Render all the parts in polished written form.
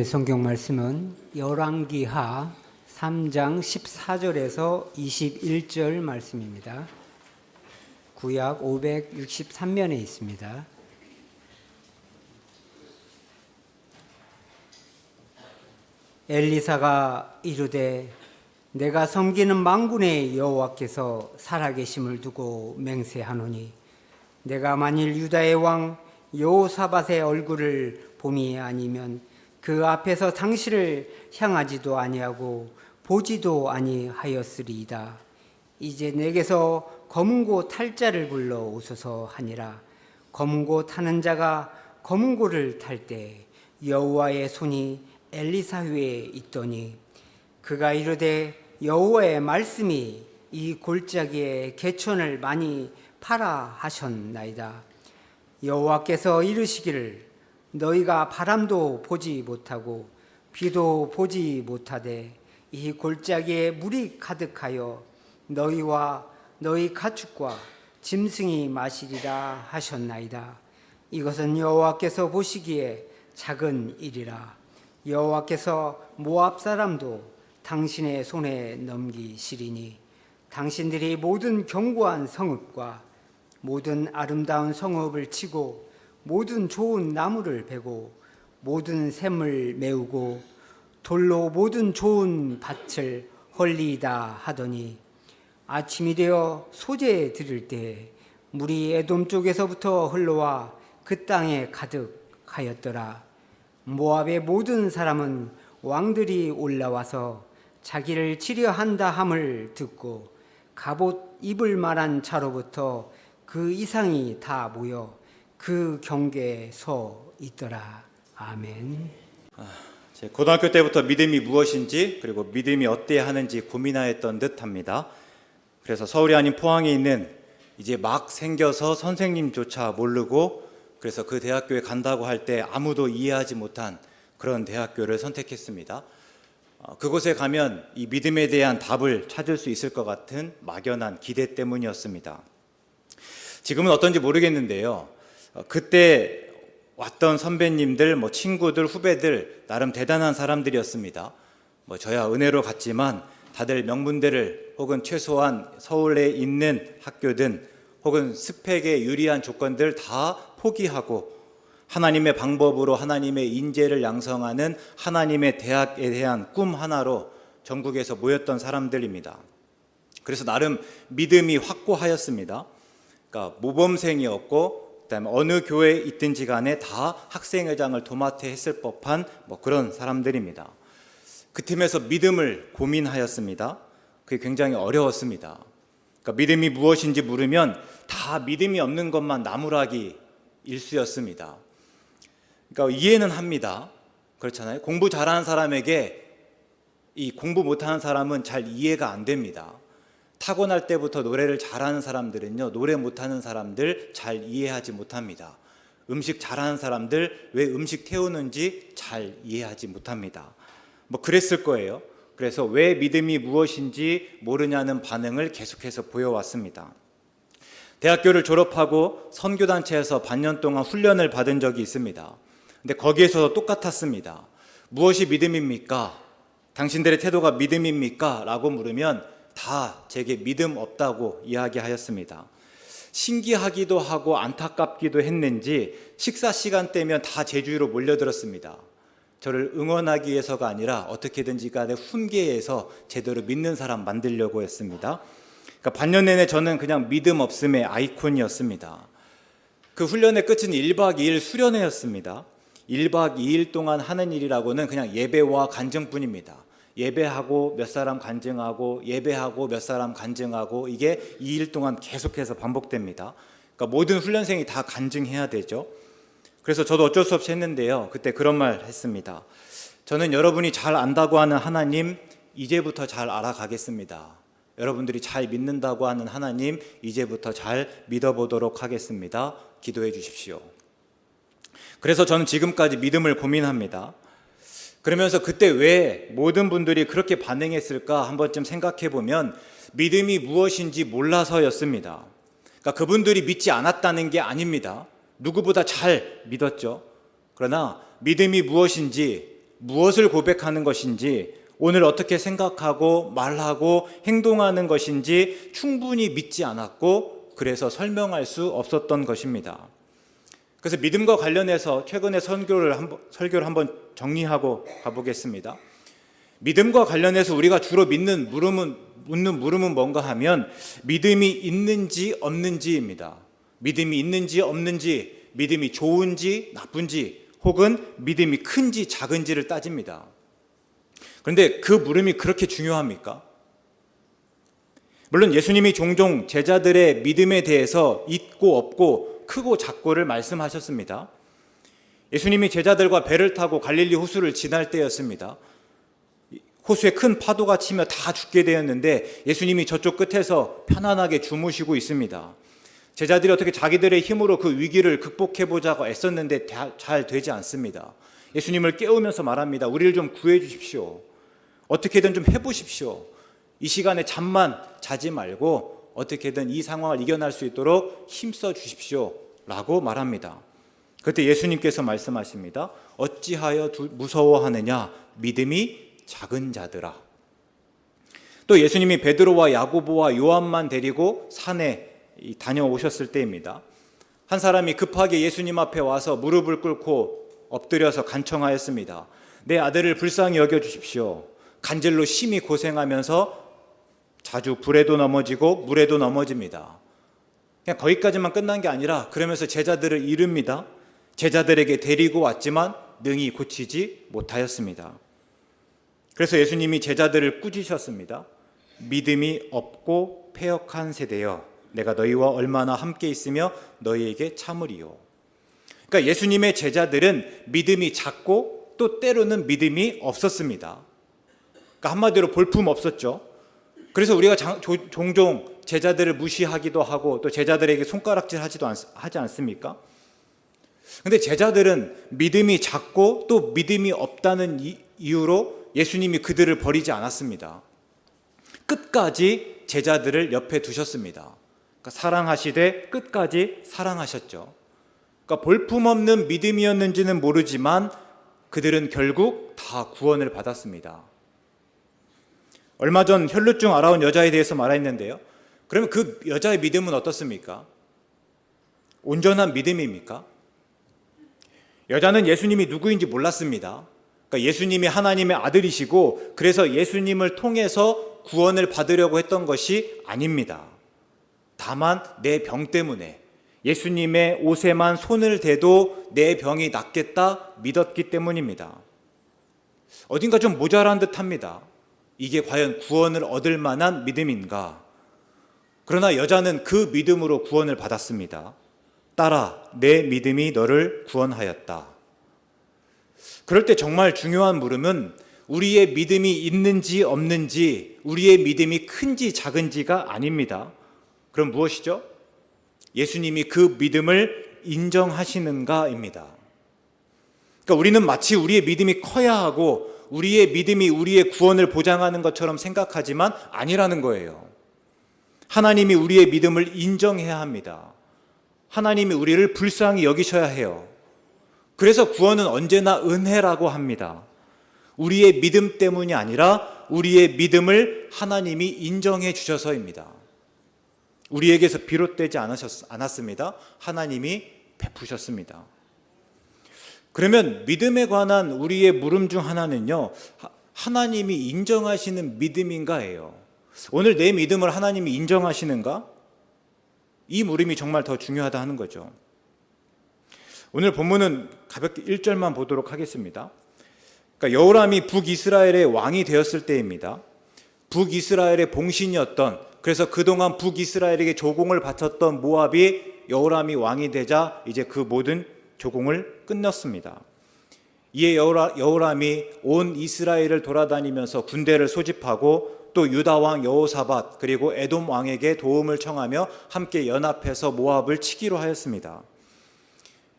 성경 말씀은 열왕기하 3장 14절에서 21절 말씀입니다. 구약 563면에 있습니다. 엘리사가 이르되 내가 섬기는 만군의 여호와께서 살아계심을 두고 맹세하노니 내가 만일 유다의 왕 여호사밧의 얼굴을 봄이 아니면 그 앞에서 당신을 향하지도 아니하고 보지도 아니하였으리이다. 이제 내게서 검은고 탈 자를 불러 오소서 하니라. 검은고 타는 자가 검은고를 탈 때 여호와의 손이 엘리사 위에 있더니 그가 이르되 여호와의 말씀이 이 골짜기에 개천을 많이 파라 하셨나이다. 여호와께서 이르시기를 너희가 바람도 보지 못하고 비도 보지 못하되 이 골짜기에 물이 가득하여 너희와 너희 가축과 짐승이 마시리라 하셨나이다. 이것은 여호와께서 보시기에 작은 일이라. 여호와께서 모압 사람도 당신의 손에 넘기시리니 당신들이 모든 견고한 성읍과 모든 아름다운 성읍을 치고 모든 좋은 나무를 베고 모든 샘을 메우고 돌로 모든 좋은 밭을 헐리이다 하더니 아침이 되어 소재 들을 때 물이 에돔 쪽에서부터 흘러와 그 땅에 가득하였더라. 모압의 모든 사람은 왕들이 올라와서 자기를 치려 한다 함을 듣고 갑옷 입을 만한 자로부터 그 이상이 다 모여 그 경계에 서 있더라. 아멘. 제 고등학교 때부터 믿음이 무엇인지 그리고 믿음이 어때야 하는지 고민하였던 듯합니다. 그래서 서울이 아닌 포항에 있는 이제 막 생겨서 선생님조차 모르고 그래서 그 대학교에 간다고 할 때 아무도 이해하지 못한 그런 대학교를 선택했습니다. 그곳에 가면 이 믿음에 대한 답을 찾을 수 있을 것 같은 막연한 기대 때문이었습니다. 지금은 어떤지 모르겠는데요. 그때 왔던 선배님들, 친구들, 후배들 나름 대단한 사람들이었습니다. 저야 은혜로 갔지만 다들 명문대를 혹은 최소한 서울에 있는 학교든 혹은 스펙에 유리한 조건들 다 포기하고 하나님의 방법으로 하나님의 인재를 양성하는 하나님의 대학에 대한 꿈 하나로 전국에서 모였던 사람들입니다. 그래서 나름 믿음이 확고하였습니다. 그러니까 모범생이었고 그다음에 어느 교회에 있든지 간에 다 학생회장을 도맡아 했을 법한 그런 사람들입니다. 그 팀에서 믿음을 고민하였습니다. 그게 굉장히 어려웠습니다. 그러니까 믿음이 무엇인지 물으면 다 믿음이 없는 것만 나무라기 일수였습니다. 그러니까 이해는 합니다. 그렇잖아요. 공부 잘하는 사람에게 이 공부 못하는 사람은 잘 이해가 안 됩니다. 타고날 때부터 노래를 잘하는 사람들은요, 노래 못하는 사람들 잘 이해하지 못합니다. 음식 잘하는 사람들 왜 음식 태우는지 잘 이해하지 못합니다. 그랬을 거예요. 그래서 왜 믿음이 무엇인지 모르냐는 반응을 계속해서 보여왔습니다. 대학교를 졸업하고 선교단체에서 반년 동안 훈련을 받은 적이 있습니다. 근데 거기에서도 똑같았습니다. 무엇이 믿음입니까? 당신들의 태도가 믿음입니까? 라고 물으면 다 제게 믿음 없다고 이야기하였습니다. 신기하기도 하고 안타깝기도 했는지 식사 시간 때면 다 제 주위로 몰려들었습니다. 저를 응원하기 위해서가 아니라 어떻게든지 간에 훈계해서 제대로 믿는 사람 만들려고 했습니다. 그러니까 반년 내내 저는 그냥 믿음 없음의 아이콘이었습니다. 그 훈련의 끝은 1박 2일 수련회였습니다. 1박 2일 동안 하는 일이라고는 그냥 예배와 간증뿐입니다. 예배하고 몇 사람 간증하고 예배하고 몇 사람 간증하고 이게 2일 동안 계속해서 반복됩니다. 그러니까 모든 훈련생이 다 간증해야 되죠. 그래서 저도 어쩔 수 없이 했는데요. 그때 그런 말 했습니다. 저는 여러분이 잘 안다고 하는 하나님 이제부터 잘 알아가겠습니다. 여러분들이 잘 믿는다고 하는 하나님 이제부터 잘 믿어보도록 하겠습니다. 기도해 주십시오. 그래서 저는 지금까지 믿음을 고민합니다. 그러면서 그때 왜 모든 분들이 그렇게 반응했을까 한 번쯤 생각해 보면 믿음이 무엇인지 몰라서였습니다. 그러니까 그분들이 믿지 않았다는 게 아닙니다. 누구보다 잘 믿었죠. 그러나 믿음이 무엇인지 무엇을 고백하는 것인지, 오늘 어떻게 생각하고 말하고 행동하는 것인지 충분히 믿지 않았고, 그래서 설명할 수 없었던 것입니다. 그래서 믿음과 관련해서 최근에 설교를 한번 정리하고 가보겠습니다. 믿음과 관련해서 우리가 주로 묻는 물음은 뭔가 하면 믿음이 있는지 없는지입니다. 믿음이 있는지 없는지, 믿음이 좋은지 나쁜지, 혹은 믿음이 큰지 작은지를 따집니다. 그런데 그 물음이 그렇게 중요합니까? 물론 예수님이 종종 제자들의 믿음에 대해서 있고 없고 크고 작고를 말씀하셨습니다. 예수님이 제자들과 배를 타고 갈릴리 호수를 지날 때였습니다. 호수에 큰 파도가 치며 다 죽게 되었는데 예수님이 저쪽 끝에서 편안하게 주무시고 있습니다. 제자들이 어떻게 자기들의 힘으로 그 위기를 극복해보자고 애썼는데 잘 되지 않습니다. 예수님을 깨우면서 말합니다. 우리를 좀 구해 주십시오. 어떻게든 좀 해보십시오. 이 시간에 잠만 자지 말고 어떻게든 이 상황을 이겨낼 수 있도록 힘써 주십시오 라고 말합니다. 그때 예수님께서 말씀하십니다. 어찌하여 무서워하느냐, 믿음이 작은 자들아. 또 예수님이 베드로와 야고보와 요한만 데리고 산에 다녀오셨을 때입니다. 한 사람이 급하게 예수님 앞에 와서 무릎을 꿇고 엎드려서 간청하였습니다. 내 아들을 불쌍히 여겨주십시오. 간질로 심히 고생하면서 자주 불에도 넘어지고 물에도 넘어집니다. 그냥 거기까지만 끝난 게 아니라 그러면서 제자들을 이릅니다. 제자들에게 데리고 왔지만 능히 고치지 못하였습니다. 그래서 예수님이 제자들을 꾸짖으셨습니다. 믿음이 없고 패역한 세대여, 내가 너희와 얼마나 함께 있으며 너희에게 참으리요. 그러니까 예수님의 제자들은 믿음이 작고 또 때로는 믿음이 없었습니다. 그러니까 한마디로 볼품 없었죠. 그래서 우리가 종종 제자들을 무시하기도 하고 또 제자들에게 손가락질 하지 않습니까? 그런데 제자들은 믿음이 작고 또 믿음이 없다는 이유로 예수님이 그들을 버리지 않았습니다. 끝까지 제자들을 옆에 두셨습니다. 그러니까 사랑하시되 끝까지 사랑하셨죠. 그러니까 볼품없는 믿음이었는지는 모르지만 그들은 결국 다 구원을 받았습니다. 얼마 전 혈루증 앓아온 여자에 대해서 말했는데요. 그러면 그 여자의 믿음은 어떻습니까? 온전한 믿음입니까? 여자는 예수님이 누구인지 몰랐습니다. 그러니까 예수님이 하나님의 아들이시고 그래서 예수님을 통해서 구원을 받으려고 했던 것이 아닙니다. 다만 내 병 때문에 예수님의 옷에만 손을 대도 내 병이 낫겠다 믿었기 때문입니다. 어딘가 좀 모자란 듯합니다. 이게 과연 구원을 얻을 만한 믿음인가? 그러나 여자는 그 믿음으로 구원을 받았습니다. 딸아, 내 믿음이 너를 구원하였다. 그럴 때 정말 중요한 물음은 우리의 믿음이 있는지 없는지, 우리의 믿음이 큰지 작은지가 아닙니다. 그럼 무엇이죠? 예수님이 그 믿음을 인정하시는가입니다. 그러니까 우리는 마치 우리의 믿음이 커야 하고 우리의 믿음이 우리의 구원을 보장하는 것처럼 생각하지만 아니라는 거예요. 하나님이 우리의 믿음을 인정해야 합니다. 하나님이 우리를 불쌍히 여기셔야 해요. 그래서 구원은 언제나 은혜라고 합니다. 우리의 믿음 때문이 아니라 우리의 믿음을 하나님이 인정해 주셔서입니다. 우리에게서 비롯되지 않았습니다. 하나님이 베푸셨습니다. 그러면 믿음에 관한 우리의 물음 중 하나는요, 하나님이 인정하시는 믿음인가예요. 오늘 내 믿음을 하나님이 인정하시는가? 이 물음이 정말 더 중요하다 하는 거죠. 오늘 본문은 가볍게 1절만 보도록 하겠습니다. 그러니까 여호람이 북이스라엘의 왕이 되었을 때입니다. 북이스라엘의 봉신이었던, 그래서 그동안 북이스라엘에게 조공을 바쳤던 모압이 여호람이 왕이 되자 이제 그 모든 조공을 끝냈습니다. 이에 여호람이 온 이스라엘을 돌아다니면서 군대를 소집하고 또 유다 왕 여호사밧 그리고 에돔 왕에게 도움을 청하며 함께 연합해서 모압을 치기로 하였습니다.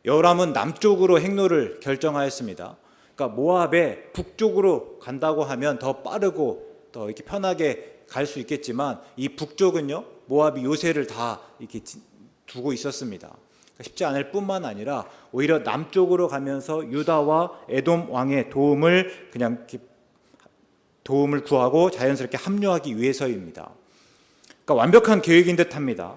여호람은 남쪽으로 행로를 결정하였습니다. 그러니까 모압의 북쪽으로 간다고 하면 더 빠르고 더 이렇게 편하게 갈 수 있겠지만 이 북쪽은요, 모압이 요새를 다 이렇게 두고 있었습니다. 쉽지 않을 뿐만 아니라 오히려 남쪽으로 가면서 유다와 에돔 왕의 도움을 구하고 자연스럽게 합류하기 위해서입니다. 그러니까 완벽한 계획인 듯합니다.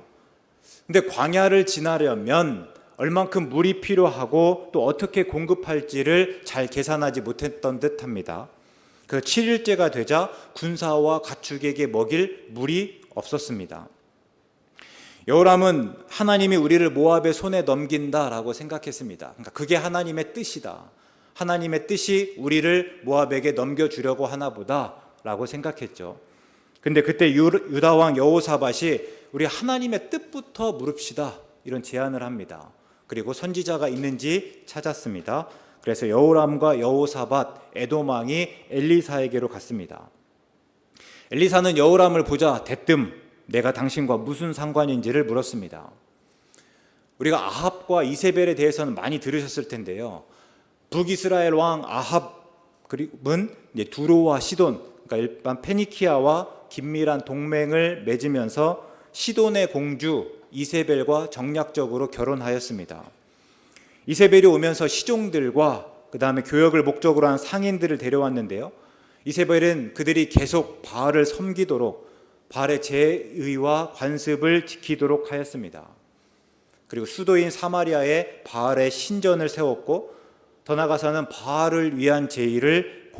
근데 광야를 지나려면 얼만큼 물이 필요하고 또 어떻게 공급할지를 잘 계산하지 못했던 듯합니다. 그 7일째가 되자 군사와 가축에게 먹일 물이 없었습니다. 여호람은 하나님이 우리를 모압의 손에 넘긴다라고 생각했습니다. 그러니까 그게 하나님의 뜻이다. 하나님의 뜻이 우리를 모압에게 넘겨주려고 하나 보다라고 생각했죠. 근데 그때 유다 왕 여호사밧이 우리 하나님의 뜻부터 물읍시다 이런 제안을 합니다. 그리고 선지자가 있는지 찾았습니다. 그래서 여호람과 여호사밧 에돔 왕이 엘리사에게로 갔습니다. 엘리사는 여호람을 보자 대뜸 내가 당신과 무슨 상관인지를 물었습니다. 우리가 아합과 이세벨에 대해서는 많이 들으셨을 텐데요. 북이스라엘 왕 아합은 두로와 시돈, 그러니까 일반 페니키아와 긴밀한 동맹을 맺으면서 시돈의 공주 이세벨과 정략적으로 결혼하였습니다. 이세벨이 오면서 시종들과 그 다음에 교역을 목적으로 한 상인들을 데려왔는데요. 이세벨은 그들이 계속 바알을 섬기도록 바알의 제의와 관습을 지키도록 하였습니다. 그리고 수도인 사마리아에 바알의 신전을 세웠고 더 나아가서는 바알을 위한 제의를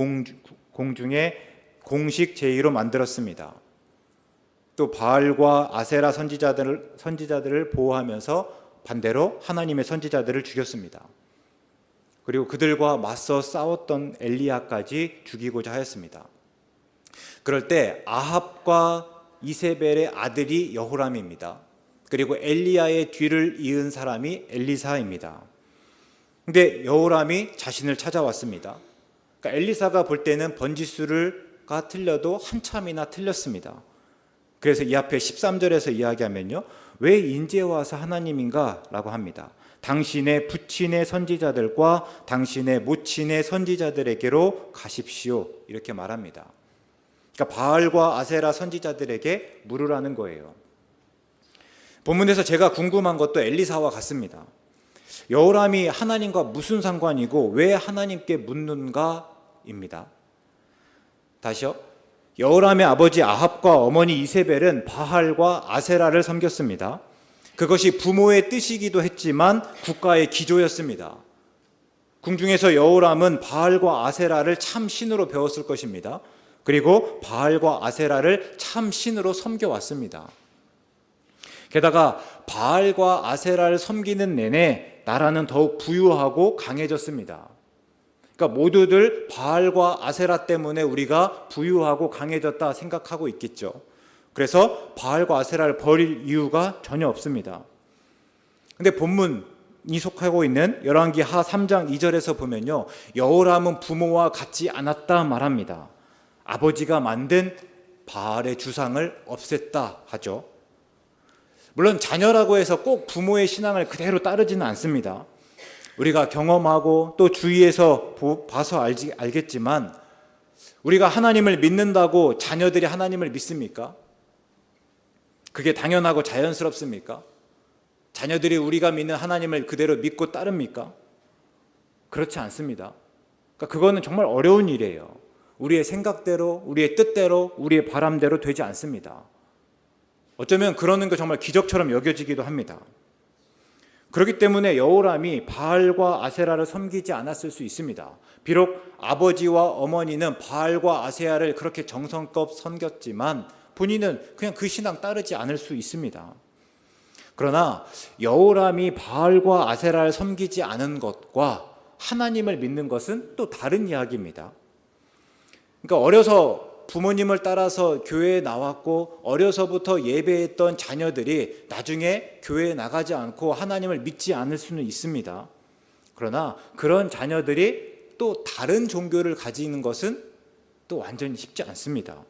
공중의 공식 제의로 만들었습니다. 또 바알과 아세라 선지자들을 보호하면서 반대로 하나님의 선지자들을 죽였습니다. 그리고 그들과 맞서 싸웠던 엘리야까지 죽이고자 하였습니다. 그럴 때 아합과 이세벨의 아들이 여호람입니다. 그리고 엘리야의 뒤를 이은 사람이 엘리사입니다. 근데 여호람이 자신을 찾아왔습니다. 그러니까 엘리사가 볼 때는 번지수가 틀려도 한참이나 틀렸습니다. 그래서 이 앞에 13절에서 이야기하면요, 왜 인제 와서 하나님인가? 라고 합니다. 당신의 부친의 선지자들과 당신의 모친의 선지자들에게로 가십시오. 이렇게 말합니다. 그러니까 바알과 아세라 선지자들에게 물으라는 거예요. 본문에서 제가 궁금한 것도 엘리사와 같습니다. 여호람이 하나님과 무슨 상관이고 왜 하나님께 묻는가입니다. 다시요. 여호람의 아버지 아합과 어머니 이세벨은 바알과 아세라를 섬겼습니다. 그것이 부모의 뜻이기도 했지만 국가의 기조였습니다. 궁중에서 여호람은 바알과 아세라를 참 신으로 배웠을 것입니다. 그리고 바알과 아세라를 참 신으로 섬겨왔습니다. 게다가 바알과 아세라를 섬기는 내내 나라는 더욱 부유하고 강해졌습니다. 그러니까 모두들 바알과 아세라 때문에 우리가 부유하고 강해졌다 생각하고 있겠죠. 그래서 바알과 아세라를 버릴 이유가 전혀 없습니다. 근데 본문이 속하고 있는 열왕기하 3장 2절에서 보면요, 여호람은 부모와 같지 않았다 말합니다. 아버지가 만든 바알의 주상을 없앴다 하죠. 물론 자녀라고 해서 꼭 부모의 신앙을 그대로 따르지는 않습니다. 우리가 경험하고 또 주위에서 봐서 알겠지만 우리가 하나님을 믿는다고 자녀들이 하나님을 믿습니까? 그게 당연하고 자연스럽습니까? 자녀들이 우리가 믿는 하나님을 그대로 믿고 따릅니까? 그렇지 않습니다. 그러니까 그거는 정말 어려운 일이에요. 우리의 생각대로, 우리의 뜻대로, 우리의 바람대로 되지 않습니다. 어쩌면 그러는 게 정말 기적처럼 여겨지기도 합니다. 그렇기 때문에 여호람이 바알과 아세라를 섬기지 않았을 수 있습니다. 비록 아버지와 어머니는 바알과 아세라를 그렇게 정성껏 섬겼지만 본인은 그냥 그 신앙 따르지 않을 수 있습니다. 그러나 여호람이 바알과 아세라를 섬기지 않은 것과 하나님을 믿는 것은 또 다른 이야기입니다. 그러니까 어려서 부모님을 따라서 교회에 나왔고 어려서부터 예배했던 자녀들이 나중에 교회에 나가지 않고 하나님을 믿지 않을 수는 있습니다. 그러나 그런 자녀들이 또 다른 종교를 가지는 것은 또 완전히 쉽지 않습니다.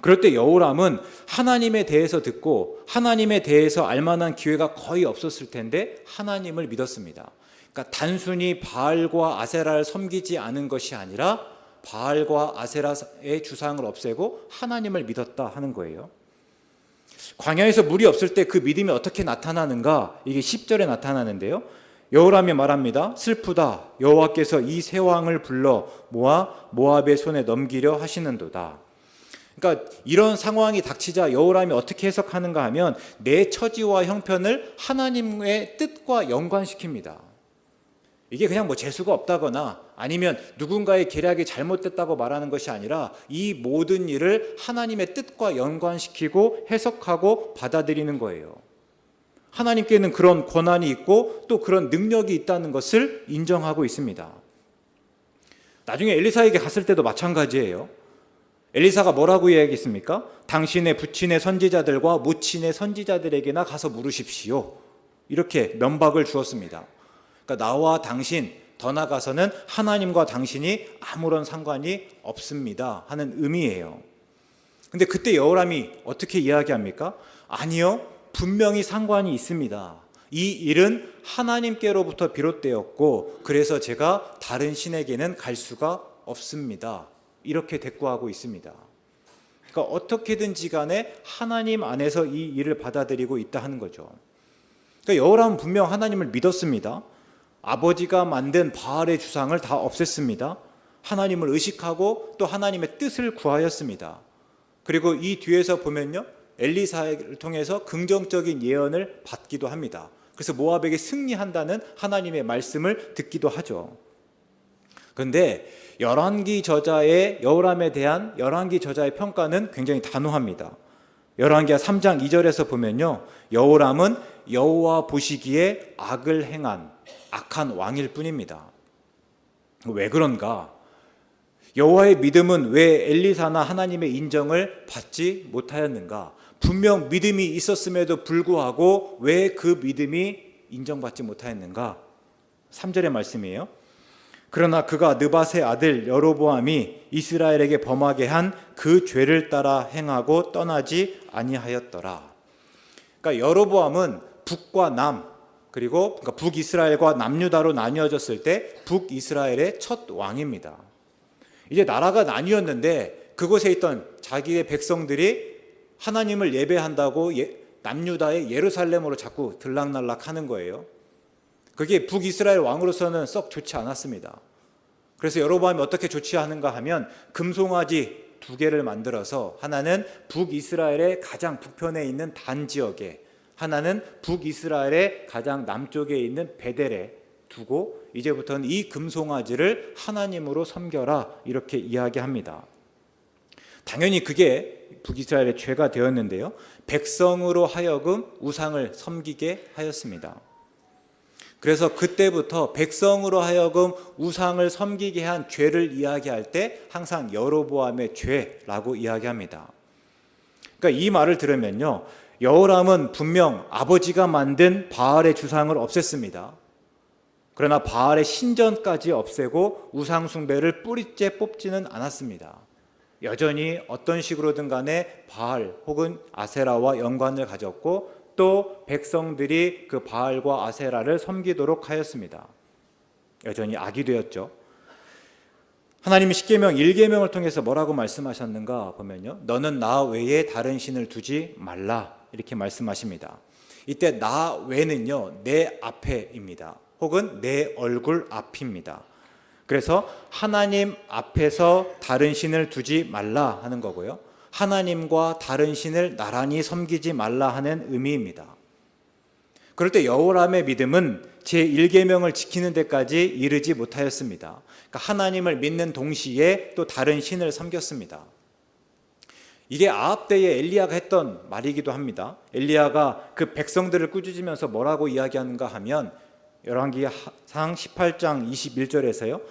그럴 때 여호람은 하나님에 대해서 듣고 하나님에 대해서 알만한 기회가 거의 없었을 텐데 하나님을 믿었습니다. 그러니까 단순히 바알과 아세라를 섬기지 않은 것이 아니라 바알과 아세라의 주상을 없애고 하나님을 믿었다 하는 거예요. 광야에서 물이 없을 때 그 믿음이 어떻게 나타나는가? 이게 10절에 나타나는데요. 여호람이 말합니다. 슬프다. 여호와께서 이 세 왕을 불러 모아 모압의 손에 넘기려 하시는도다. 그러니까 이런 상황이 닥치자 여호람이 어떻게 해석하는가 하면 내 처지와 형편을 하나님의 뜻과 연관시킵니다. 이게 그냥 뭐 재수가 없다거나 아니면 누군가의 계략이 잘못됐다고 말하는 것이 아니라 이 모든 일을 하나님의 뜻과 연관시키고 해석하고 받아들이는 거예요. 하나님께는 그런 권한이 있고 또 그런 능력이 있다는 것을 인정하고 있습니다. 나중에 엘리사에게 갔을 때도 마찬가지예요. 엘리사가 뭐라고 이야기했습니까? 당신의 부친의 선지자들과 모친의 선지자들에게나 가서 물으십시오. 이렇게 면박을 주었습니다. 그러니까 나와 당신, 더 나아가서는 하나님과 당신이 아무런 상관이 없습니다 하는 의미예요. 근데 그때 여호람이 어떻게 이야기합니까? 아니요, 분명히 상관이 있습니다. 이 일은 하나님께로부터 비롯되었고 그래서 제가 다른 신에게는 갈 수가 없습니다. 이렇게 대꾸하고 있습니다. 그러니까 어떻게든지 간에 하나님 안에서 이 일을 받아들이고 있다 하는 거죠. 그러니까 여호람은 분명 하나님을 믿었습니다. 아버지가 만든 바알의 주상을 다 없앴습니다. 하나님을 의식하고 또 하나님의 뜻을 구하였습니다. 그리고 이 뒤에서 보면요, 엘리사를 통해서 긍정적인 예언을 받기도 합니다. 그래서 모압에게 승리한다는 하나님의 말씀을 듣기도 하죠. 그런데 열왕기 저자의 여호람에 대한 열왕기 저자의 평가는 굉장히 단호합니다. 열왕기하 3장 2절에서 보면요, 여호람은 여호와 보시기에 악을 행한 악한 왕일 뿐입니다. 왜 그런가? 여호와의 믿음은 왜 엘리사나 하나님의 인정을 받지 못하였는가? 분명 믿음이 있었음에도 불구하고 왜 그 믿음이 인정받지 못하였는가? 3절의 말씀이에요. 그러나 그가 느밧의 아들 여로보암이 이스라엘에게 범하게 한 그 죄를 따라 행하고 떠나지 아니하였더라. 그러니까 여로보암은 북과 남, 그리고 그러니까 북이스라엘과 남유다로 나뉘어졌을 때 북이스라엘의 첫 왕입니다. 이제 나라가 나뉘었는데 그곳에 있던 자기의 백성들이 하나님을 예배한다고 남유다의 예루살렘으로 자꾸 들락날락 하는 거예요. 그게 북이스라엘 왕으로서는 썩 좋지 않았습니다. 그래서 여로보암이 어떻게 조치하는가 하면 금송아지 2개를 만들어서 하나는 북이스라엘의 가장 북편에 있는 단 지역에, 하나는 북이스라엘의 가장 남쪽에 있는 베델에 두고 이제부터는 이 금송아지를 하나님으로 섬겨라 이렇게 이야기합니다. 당연히 그게 북이스라엘의 죄가 되었는데요, 백성으로 하여금 우상을 섬기게 하였습니다. 그래서 그때부터 백성으로 하여금 우상을 섬기게 한 죄를 이야기할 때 항상 여로보암의 죄라고 이야기합니다. 그러니까 이 말을 들으면요, 여호람은 분명 아버지가 만든 바알의 주상을 없앴습니다. 그러나 바알의 신전까지 없애고 우상 숭배를 뿌리째 뽑지는 않았습니다. 여전히 어떤 식으로든 간에 바알 혹은 아세라와 연관을 가졌고 또 백성들이 그 바알과 아세라를 섬기도록 하였습니다. 여전히 악이 되었죠. 하나님이 십계명 1계명을 통해서 뭐라고 말씀하셨는가 보면요, 너는 나 외에 다른 신을 두지 말라 이렇게 말씀하십니다. 이때 나 외는요, 내 앞에입니다. 혹은 내 얼굴 앞입니다. 그래서 하나님 앞에서 다른 신을 두지 말라 하는 거고요, 하나님과 다른 신을 나란히 섬기지 말라 하는 의미입니다. 그럴 때 여호람의 믿음은 제1계명을 지키는 데까지 이르지 못하였습니다. 그러니까 하나님을 믿는 동시에 또 다른 신을 섬겼습니다. 이게 아합 때에 엘리야가 했던 말이기도 합니다. 엘리야가 그 백성들을 꾸짖으면서 뭐라고 이야기하는가 하면 열왕기상 18장 21절에서요,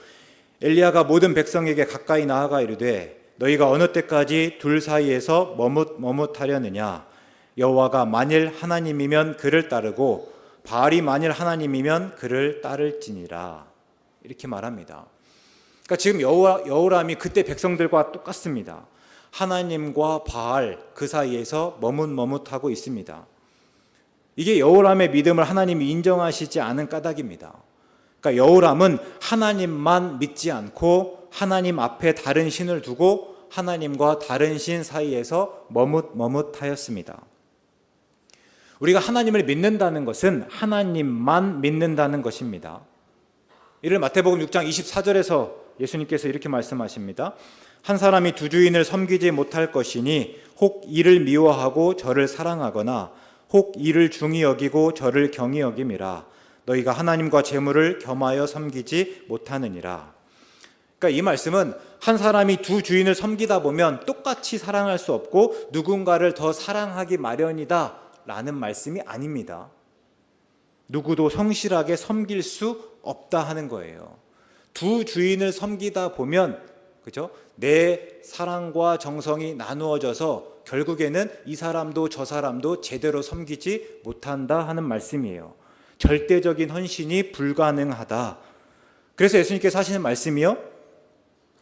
엘리야가 모든 백성에게 가까이 나아가 이르되 너희가 어느 때까지 둘 사이에서 머뭇하려느냐? 여호와가 만일 하나님이면 그를 따르고 바알이 만일 하나님이면 그를 따를지니라 이렇게 말합니다. 그러니까 지금 여호람이 그때 백성들과 똑같습니다. 하나님과 바알 그 사이에서 머뭇하고 있습니다. 이게 여호람의 믿음을 하나님이 인정하시지 않은 까닭입니다. 그러니까 여호람은 하나님만 믿지 않고 하나님 앞에 다른 신을 두고 하나님과 다른 신 사이에서 머뭇하였습니다. 우리가 하나님을 믿는다는 것은 하나님만 믿는다는 것입니다. 이를 마태복음 6장 24절에서 예수님께서 이렇게 말씀하십니다. 한 사람이 두 주인을 섬기지 못할 것이니 혹 이를 미워하고 저를 사랑하거나 혹 이를 중히 여기고 저를 경히 여김이라. 너희가 하나님과 재물을 겸하여 섬기지 못하느니라. 그러니까 이 말씀은 한 사람이 두 주인을 섬기다 보면 똑같이 사랑할 수 없고 누군가를 더 사랑하기 마련이다 라는 말씀이 아닙니다. 누구도 성실하게 섬길 수 없다 하는 거예요. 두 주인을 섬기다 보면 그죠? 내 사랑과 정성이 나누어져서 결국에는 이 사람도 저 사람도 제대로 섬기지 못한다 하는 말씀이에요. 절대적인 헌신이 불가능하다. 그래서 예수님께서 하시는 말씀이요,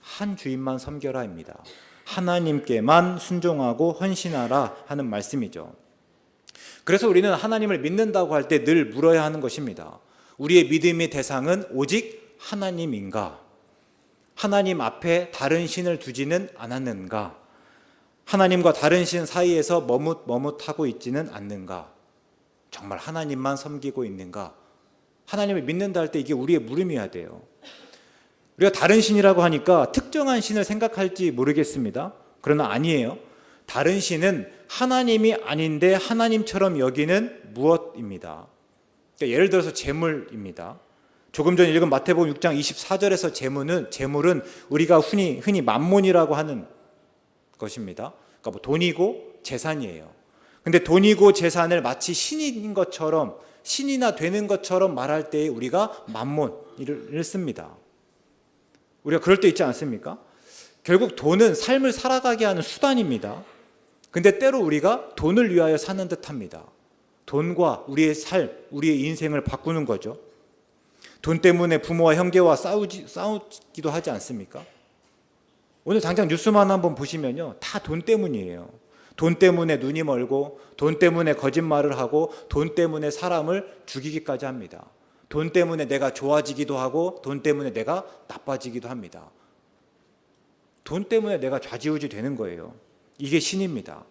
한 주인만 섬겨라입니다. 하나님께만 순종하고 헌신하라 하는 말씀이죠. 그래서 우리는 하나님을 믿는다고 할 때 늘 물어야 하는 것입니다. 우리의 믿음의 대상은 오직 하나님인가? 하나님 앞에 다른 신을 두지는 않았는가? 하나님과 다른 신 사이에서 머뭇머뭇하고 있지는 않는가? 정말 하나님만 섬기고 있는가? 하나님을 믿는다 할 때 이게 우리의 물음이어야 돼요. 우리가 다른 신이라고 하니까 특정한 신을 생각할지 모르겠습니다. 그러나 아니에요. 다른 신은 하나님이 아닌데 하나님처럼 여기는 무엇입니다. 그러니까 예를 들어서 재물입니다. 조금 전에 읽은 마태복음 6장 24절에서 재물은 우리가 흔히 만몬이라고 하는 것입니다. 그러니까 뭐 돈이고 재산이에요. 근데 돈이고 재산을 마치 신인 것처럼, 신이나 되는 것처럼 말할 때 우리가 만몬을 씁니다. 우리가 그럴 때 있지 않습니까? 결국 돈은 삶을 살아가게 하는 수단입니다. 근데 때로 우리가 돈을 위하여 사는 듯합니다. 돈과 우리의 삶, 우리의 인생을 바꾸는 거죠. 돈 때문에 부모와 형제와 싸우기도 하지 않습니까? 오늘 당장 뉴스만 한번 보시면요, 다 돈 때문이에요. 돈 때문에 눈이 멀고, 돈 때문에 거짓말을 하고, 돈 때문에 사람을 죽이기까지 합니다. 돈 때문에 내가 좋아지기도 하고, 돈 때문에 내가 나빠지기도 합니다. 돈 때문에 내가 좌지우지 되는 거예요. 이게 신입니다.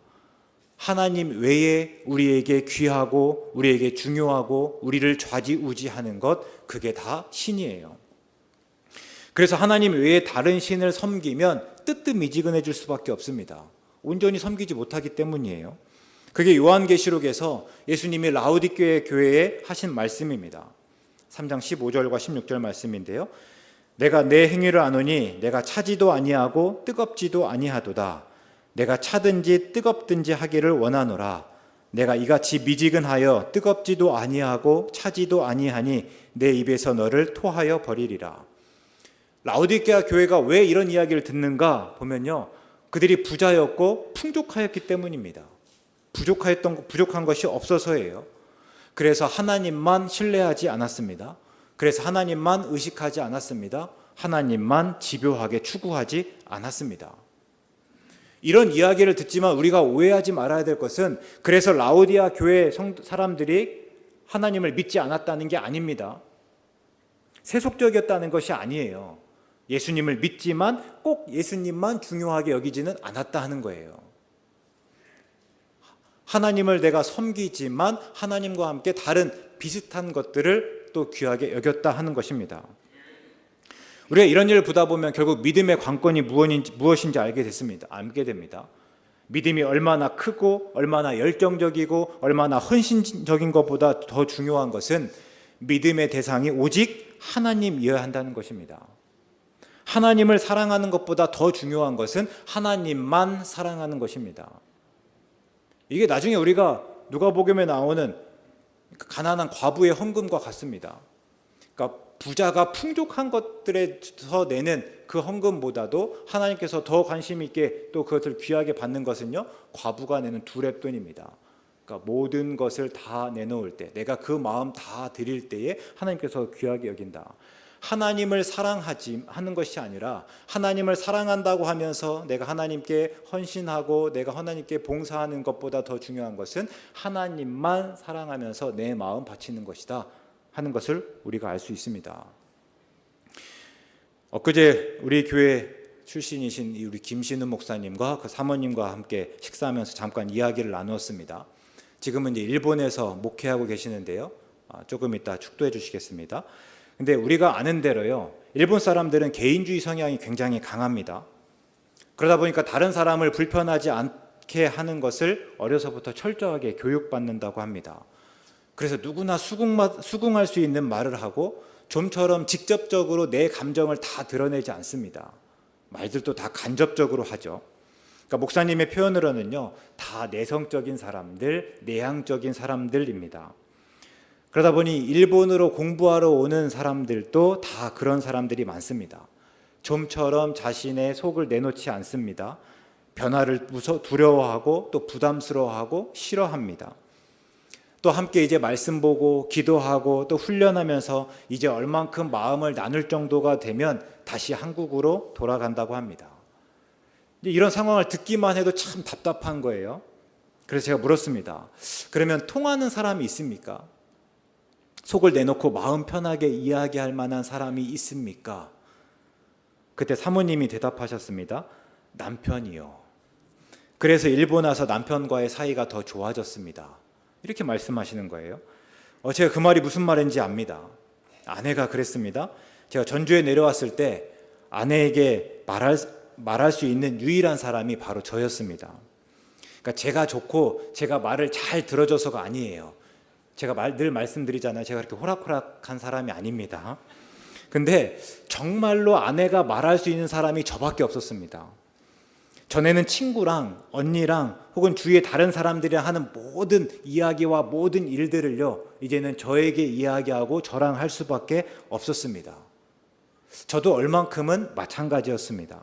하나님 외에 우리에게 귀하고 우리에게 중요하고 우리를 좌지우지하는 것, 그게 다 신이에요. 그래서 하나님 외에 다른 신을 섬기면 뜨뜻미지근해질 수밖에 없습니다. 온전히 섬기지 못하기 때문이에요. 그게 요한계시록에서 예수님이 라우디게아 교회에 하신 말씀입니다. 3장 15절과 16절 말씀인데요. 내가 내 행위를 아노니 내가 차지도 아니하고 뜨겁지도 아니하도다. 내가 차든지 뜨겁든지 하기를 원하노라. 내가 이같이 미지근하여 뜨겁지도 아니하고 차지도 아니하니 내 입에서 너를 토하여 버리리라. 라우디게아 교회가 왜 이런 이야기를 듣는가 보면요, 그들이 부자였고 풍족하였기 때문입니다. 부족한 것이 없어서예요. 그래서 하나님만 신뢰하지 않았습니다. 그래서 하나님만 의식하지 않았습니다. 하나님만 집요하게 추구하지 않았습니다. 이런 이야기를 듣지만 우리가 오해하지 말아야 될 것은, 그래서 라우디아 교회 사람들이 하나님을 믿지 않았다는 게 아닙니다. 세속적이었다는 것이 아니에요. 예수님을 믿지만 꼭 예수님만 중요하게 여기지는 않았다 하는 거예요. 하나님을 내가 섬기지만 하나님과 함께 다른 비슷한 것들을 또 귀하게 여겼다 하는 것입니다. 우리가 이런 일을 보다 보면 결국 믿음의 관건이 무엇인지 알게 됩니다. 믿음이 얼마나 크고 얼마나 열정적이고 얼마나 헌신적인 것보다 더 중요한 것은 믿음의 대상이 오직 하나님이어야 한다는 것입니다. 하나님을 사랑하는 것보다 더 중요한 것은 하나님만 사랑하는 것입니다. 이게 나중에 우리가 누가복음에 나오는 가난한 과부의 헌금과 같습니다. 그러니까 부자가 풍족한 것들에서 내는 그 헌금보다도 하나님께서 더 관심 있게 또 그것을 귀하게 받는 것은요, 과부가 내는 두렙돈입니다. 그러니까 모든 것을 다 내놓을 때, 내가 그 마음 다 드릴 때에 하나님께서 귀하게 여긴다. 하나님을 하는 것이 아니라 하나님을 사랑한다고 하면서 내가 하나님께 헌신하고 내가 하나님께 봉사하는 것보다 더 중요한 것은 하나님만 사랑하면서 내 마음 바치는 것이다 하는 것을 우리가 알 수 있습니다. 엊그제 우리 교회 출신이신 우리 김신우 목사님과 그 사모님과 함께 식사하면서 잠깐 이야기를 나누었습니다. 지금은 이제 일본에서 목회하고 계시는데요. 조금 이따 축도해 주시겠습니다. 근데 우리가 아는 대로요, 일본 사람들은 개인주의 성향이 굉장히 강합니다. 그러다 보니까 다른 사람을 불편하지 않게 하는 것을 어려서부터 철저하게 교육받는다고 합니다. 그래서 누구나 수긍할 수 있는 말을 하고 좀처럼 직접적으로 내 감정을 다 드러내지 않습니다. 말들도 다 간접적으로 하죠. 그러니까 목사님의 표현으로는요, 다 내성적인 사람들, 내향적인 사람들입니다. 그러다 보니 일본으로 공부하러 오는 사람들도 다 그런 사람들이 많습니다. 좀처럼 자신의 속을 내놓지 않습니다. 변화를 두려워하고 또 부담스러워하고 싫어합니다. 또 함께 이제 말씀 보고 기도하고 또 훈련하면서 이제 얼만큼 마음을 나눌 정도가 되면 다시 한국으로 돌아간다고 합니다. 이런 상황을 듣기만 해도 참 답답한 거예요. 그래서 제가 물었습니다. 그러면 통하는 사람이 있습니까? 속을 내놓고 마음 편하게 이야기할 만한 사람이 있습니까? 그때 사모님이 대답하셨습니다. 남편이요. 그래서 일본 와서 남편과의 사이가 더 좋아졌습니다. 이렇게 말씀하시는 거예요. 제가 그 말이 무슨 말인지 압니다. 아내가 그랬습니다. 제가 전주에 내려왔을 때 아내에게 말할 수 있는 유일한 사람이 바로 저였습니다. 그러니까 제가 좋고 제가 말을 잘 들어줘서가 아니에요. 제가 늘 말씀드리잖아요. 제가 그렇게 호락호락한 사람이 아닙니다. 근데 정말로 아내가 말할 수 있는 사람이 저밖에 없었습니다. 전에는 친구랑 언니랑 혹은 주위의 다른 사람들이랑 하는 모든 이야기와 모든 일들을요, 이제는 저에게 이야기하고 저랑 할 수밖에 없었습니다. 저도 얼만큼은 마찬가지였습니다.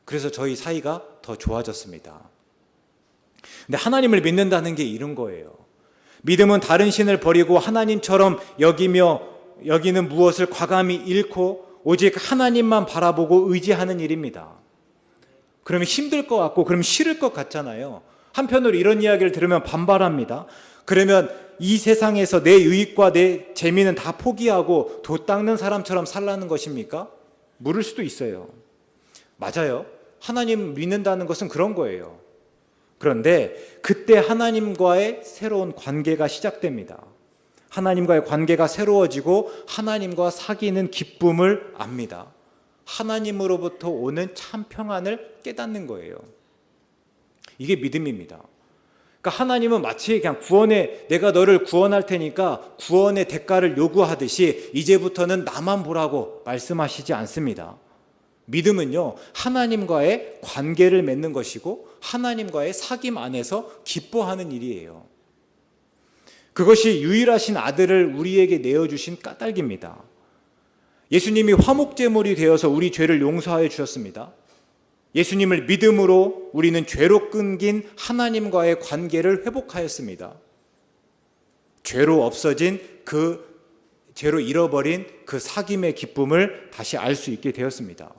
그래서 저희 사이가 더 좋아졌습니다. 근데 하나님을 믿는다는 게 이런 거예요. 믿음은 다른 신을 버리고 하나님처럼 여기는 무엇을 과감히 잃고 오직 하나님만 바라보고 의지하는 일입니다. 그러면 힘들 것 같고 그러면 싫을 것 같잖아요. 한편으로 이런 이야기를 들으면 반발합니다. 그러면 이 세상에서 내 유익과 내 재미는 다 포기하고 도 닦는 사람처럼 살라는 것입니까? 물을 수도 있어요. 맞아요. 하나님 믿는다는 것은 그런 거예요. 그런데 그때 하나님과의 새로운 관계가 시작됩니다. 하나님과의 관계가 새로워지고 하나님과 사귀는 기쁨을 압니다. 하나님으로부터 오는 참 평안을 깨닫는 거예요. 이게 믿음입니다. 그러니까 하나님은 마치 그냥 내가 너를 구원할 테니까 구원의 대가를 요구하듯이 이제부터는 나만 보라고 말씀하시지 않습니다. 믿음은요, 하나님과의 관계를 맺는 것이고 하나님과의 사귐 안에서 기뻐하는 일이에요. 그것이 유일하신 아들을 우리에게 내어주신 까닭입니다. 예수님이 화목제물이 되어서 우리 죄를 용서하여 주셨습니다. 예수님을 믿음으로 우리는 죄로 끊긴 하나님과의 관계를 회복하였습니다. 죄로 없어진 죄로 잃어버린 그 사귐의 기쁨을 다시 알 수 있게 되었습니다.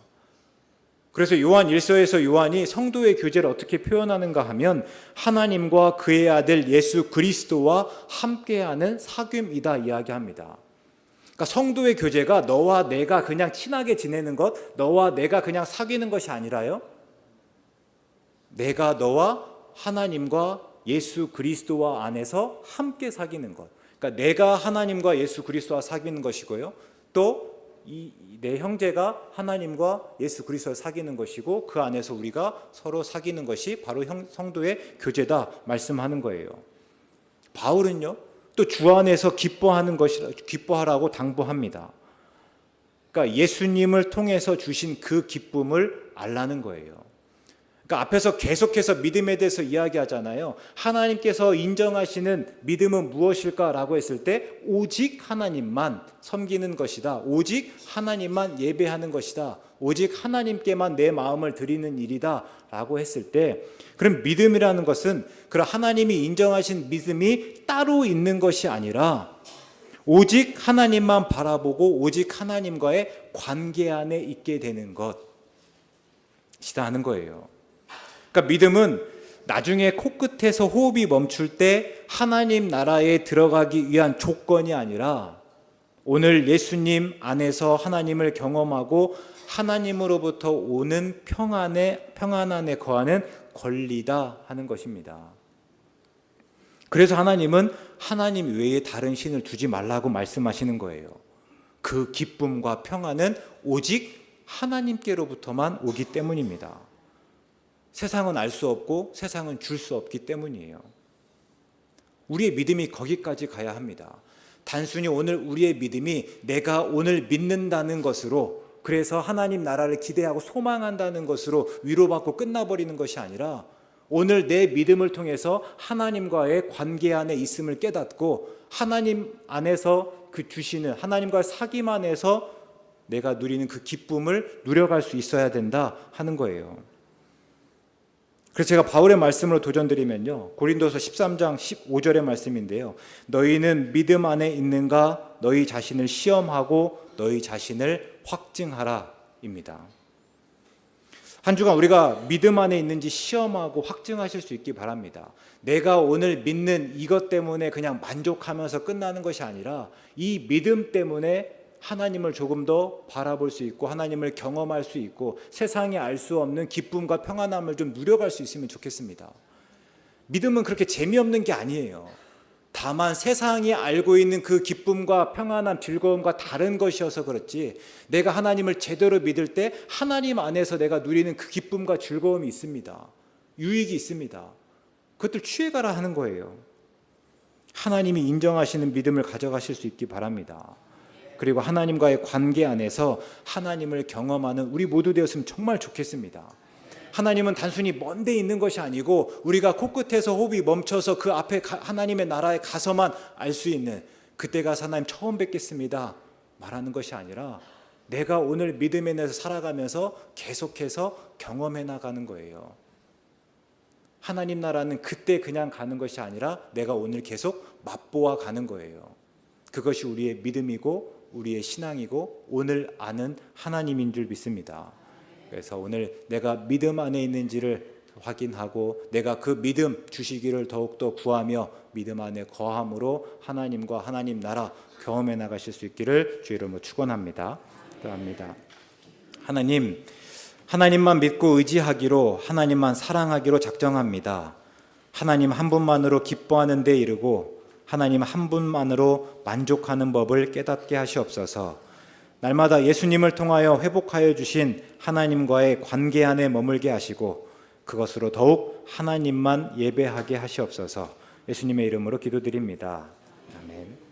그래서 요한 1서에서 요한이 성도의 교제를 어떻게 표현하는가 하면 하나님과 그의 아들 예수 그리스도와 함께하는 사귐이다 이야기합니다. 그러니까 성도의 교제가 너와 내가 그냥 친하게 지내는 것, 너와 내가 그냥 사귀는 것이 아니라요, 내가 너와 하나님과 예수 그리스도와 안에서 함께 사귀는 것. 그러니까 내가 하나님과 예수 그리스도와 사귀는 것이고요, 또 내 형제가 하나님과 예수 그리스도와 사귀는 것이고 그 안에서 우리가 서로 사귀는 것이 바로 성도의 교제다 말씀하는 거예요. 바울은요, 또 주 안에서 기뻐하라고 당부합니다. 그러니까 예수님을 통해서 주신 그 기쁨을 알라는 거예요. 그러니까 앞에서 계속해서 믿음에 대해서 이야기하잖아요. 하나님께서 인정하시는 믿음은 무엇일까라고 했을 때 오직 하나님만 섬기는 것이다. 오직 하나님만 예배하는 것이다. 오직 하나님께만 내 마음을 드리는 일이다 라고 했을 때, 그럼 믿음이라는 것은 그런 하나님이 인정하신 믿음이 따로 있는 것이 아니라 오직 하나님만 바라보고 오직 하나님과의 관계 안에 있게 되는 것이다 하는 거예요. 그러니까 믿음은 나중에 코끝에서 호흡이 멈출 때 하나님 나라에 들어가기 위한 조건이 아니라 오늘 예수님 안에서 하나님을 경험하고 하나님으로부터 오는 평안 안에 거하는 권리다 하는 것입니다. 그래서 하나님은 하나님 외에 다른 신을 두지 말라고 말씀하시는 거예요. 그 기쁨과 평안은 오직 하나님께로부터만 오기 때문입니다. 세상은 알 수 없고 세상은 줄 수 없기 때문이에요. 우리의 믿음이 거기까지 가야 합니다. 단순히 오늘 우리의 믿음이 내가 오늘 믿는다는 것으로, 그래서 하나님 나라를 기대하고 소망한다는 것으로 위로받고 끝나버리는 것이 아니라, 오늘 내 믿음을 통해서 하나님과의 관계 안에 있음을 깨닫고 하나님 안에서 그 주시는, 하나님과의 사귐 안에서 내가 누리는 그 기쁨을 누려갈 수 있어야 된다 하는 거예요. 그래서 제가 바울의 말씀으로 도전드리면요, 고린도서 13장 15절의 말씀인데요, 너희는 믿음 안에 있는가? 너희 자신을 시험하고 너희 자신을 확증하라 입니다. 한 주간 우리가 믿음 안에 있는지 시험하고 확증하실 수 있기 바랍니다. 내가 오늘 믿는 이것 때문에 그냥 만족하면서 끝나는 것이 아니라 이 믿음 때문에 하나님을 조금 더 바라볼 수 있고 하나님을 경험할 수 있고 세상에 알 수 없는 기쁨과 평안함을 좀 누려갈 수 있으면 좋겠습니다. 믿음은 그렇게 재미없는 게 아니에요. 다만 세상이 알고 있는 그 기쁨과 평안함, 즐거움과 다른 것이어서 그렇지, 내가 하나님을 제대로 믿을 때 하나님 안에서 내가 누리는 그 기쁨과 즐거움이 있습니다. 유익이 있습니다. 그것들 취해가라 하는 거예요. 하나님이 인정하시는 믿음을 가져가실 수 있기 바랍니다. 그리고 하나님과의 관계 안에서 하나님을 경험하는 우리 모두 되었으면 정말 좋겠습니다. 하나님은 단순히 먼 데 있는 것이 아니고 우리가 코끝에서 호흡이 멈춰서 그 앞에 하나님의 나라에 가서만 알 수 있는, 그때 가서 하나님 처음 뵙겠습니다 말하는 것이 아니라 내가 오늘 믿음에 대해서 살아가면서 계속해서 경험해 나가는 거예요. 하나님 나라는 그때 그냥 가는 것이 아니라 내가 오늘 계속 맛보아 가는 거예요. 그것이 우리의 믿음이고 우리의 신앙이고 오늘 아는 하나님인 줄 믿습니다. 그래서 오늘 내가 믿음 안에 있는지를 확인하고 내가 그 믿음 주시기를 더욱더 구하며 믿음 안에 거함으로 하나님과 하나님 나라 경험해 나가실 수 있기를 주의 이름으로 축원합니다. 기도합니다. 하나님만 믿고 의지하기로, 하나님만 사랑하기로 작정합니다. 하나님 한 분만으로 기뻐하는 데 이르고 하나님 한 분만으로 만족하는 법을 깨닫게 하시옵소서. 날마다 예수님을 통하여 회복하여 주신 하나님과의 관계 안에 머물게 하시고 그것으로 더욱 하나님만 예배하게 하시옵소서. 예수님의 이름으로 기도드립니다. 아멘.